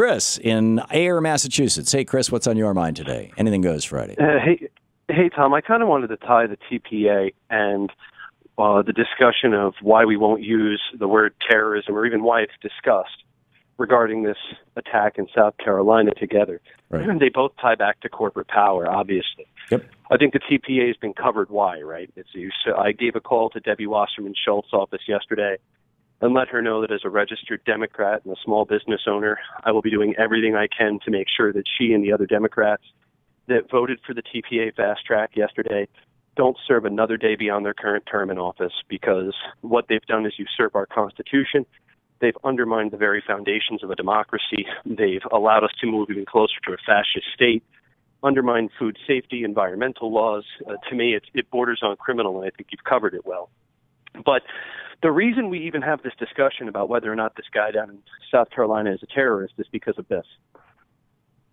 Chris in Ayer, Massachusetts. Hey, Chris, what's on your mind today? Anything goes Friday. Hey, Tom. I kind of wanted to tie the TPA and the discussion of why we won't use the word terrorism, or even why it's discussed, regarding this attack in South Carolina together. Right. They both tie back to corporate power, obviously. Yep. I think the TPA has been covered why, right? I gave a call to Debbie Wasserman Schultz's office yesterday and let her know that as a registered Democrat and a small business owner, I will be doing everything I can to make sure that she and the other Democrats that voted for the TPA fast track yesterday don't serve another day beyond their current term in office, because what they've done is usurp our Constitution. They've undermined the very foundations of a democracy. They've allowed us to move even closer to a fascist state, undermined food safety, environmental laws. To me, it borders on criminal, and I think you've covered it well. But the reason we even have this discussion about whether or not this guy down in South Carolina is a terrorist is because of this.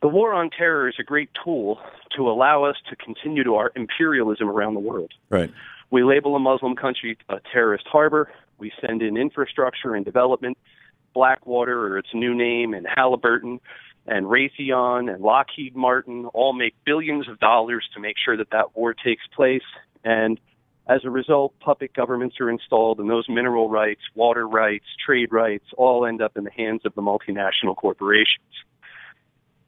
The war on terror is a great tool to allow us to continue to our imperialism around the world. Right. We label a Muslim country a terrorist harbor. We send in infrastructure and development. Blackwater, or its new name, and Halliburton, and Raytheon, and Lockheed Martin all make billions of dollars to make sure that that war takes place. And as a result, puppet governments are installed, and those mineral rights, water rights, trade rights all end up in the hands of the multinational corporations.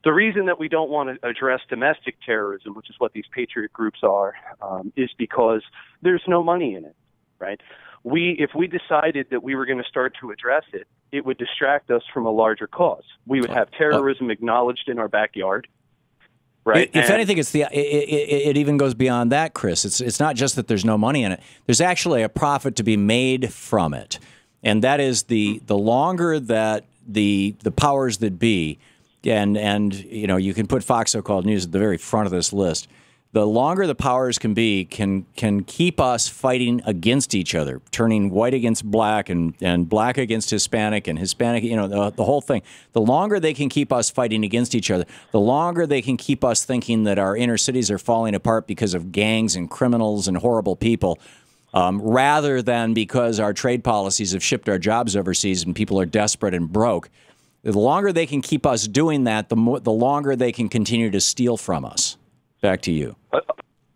The reason that we don't want to address domestic terrorism, which is what these patriot groups are, is because there's no money in it, right? If we decided that we were going to start to address it, it would distract us from a larger cause. We would have terrorism acknowledged in our backyard, right? If anything, it even goes beyond that, Chris. It's not just that there's no money in it. There's actually a profit to be made from it, and that is the longer that the powers that be, and you know, you can put Fox So-Called News at the very front of this list. The longer the powers can be, can keep us fighting against each other, turning white against black and black against Hispanic and Hispanic, you know, the whole thing. The longer they can keep us fighting against each other, the longer they can keep us thinking that our inner cities are falling apart because of gangs and criminals and horrible people, rather than because our trade policies have shipped our jobs overseas and people are desperate and broke. The longer they can keep us doing that, the longer they can continue to steal from us. Back to you.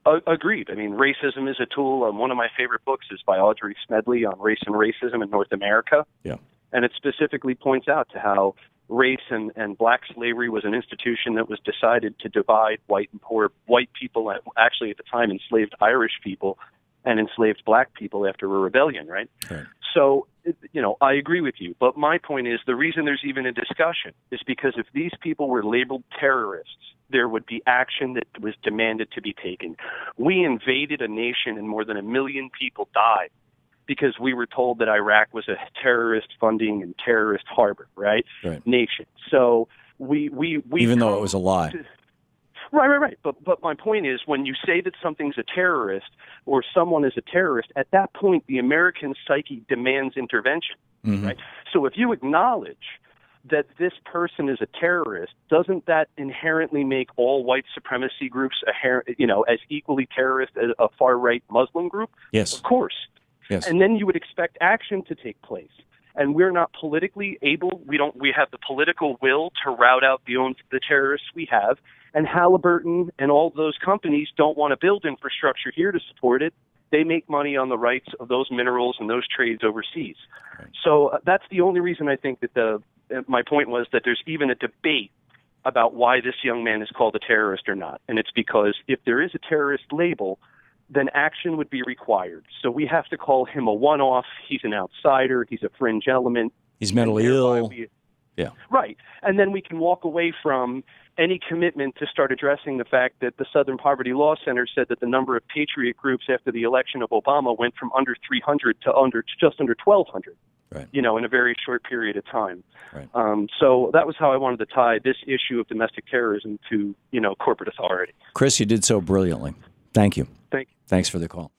Agreed. I mean, racism is a tool. One of my favorite books is by Audrey Smedley on race and racism in North America. Yeah. And it specifically points out to how race and black slavery was an institution that was decided to divide white and poor. White people, actually at the time, enslaved Irish people and enslaved black people after a rebellion, right? So, you know, I agree with you. But my point is, the reason there's even a discussion is because if these people were labeled terrorists, there would be action that was demanded to be taken. We invaded a nation and more than 1 million people died because we were told that Iraq was a terrorist funding and terrorist harbor, right? Nation. So we even though it was a lie. Right. But my point is, when you say that something's a terrorist or someone is a terrorist, at that point, the American psyche demands intervention, right? So if you acknowledge that this person is a terrorist, doesn't that inherently make all white supremacy groups, as equally terrorist as a far-right Muslim group? Yes. Of course. Yes. And then you would expect action to take place. And we're not politically able, we have the political will to rout out the terrorists we have. And Halliburton and all those companies don't want to build infrastructure here to support it. They make money on the rights of those minerals and those trades overseas. Right. So that's the only reason I think that my point was that there's even a debate about why this young man is called a terrorist or not. And it's because if there is a terrorist label, then action would be required. So we have to call him a one-off. He's an outsider. He's a fringe element. He's mentally ill. Yeah. Right. And then we can walk away from any commitment to start addressing the fact that the Southern Poverty Law Center said that the number of patriot groups after the election of Obama went from under 300 to just under 1,200. Right. You know, in a very short period of time. Right. So that was how I wanted to tie this issue of domestic terrorism to, corporate authority. Chris, you did so brilliantly. Thank you. Thank you. Thanks for the call.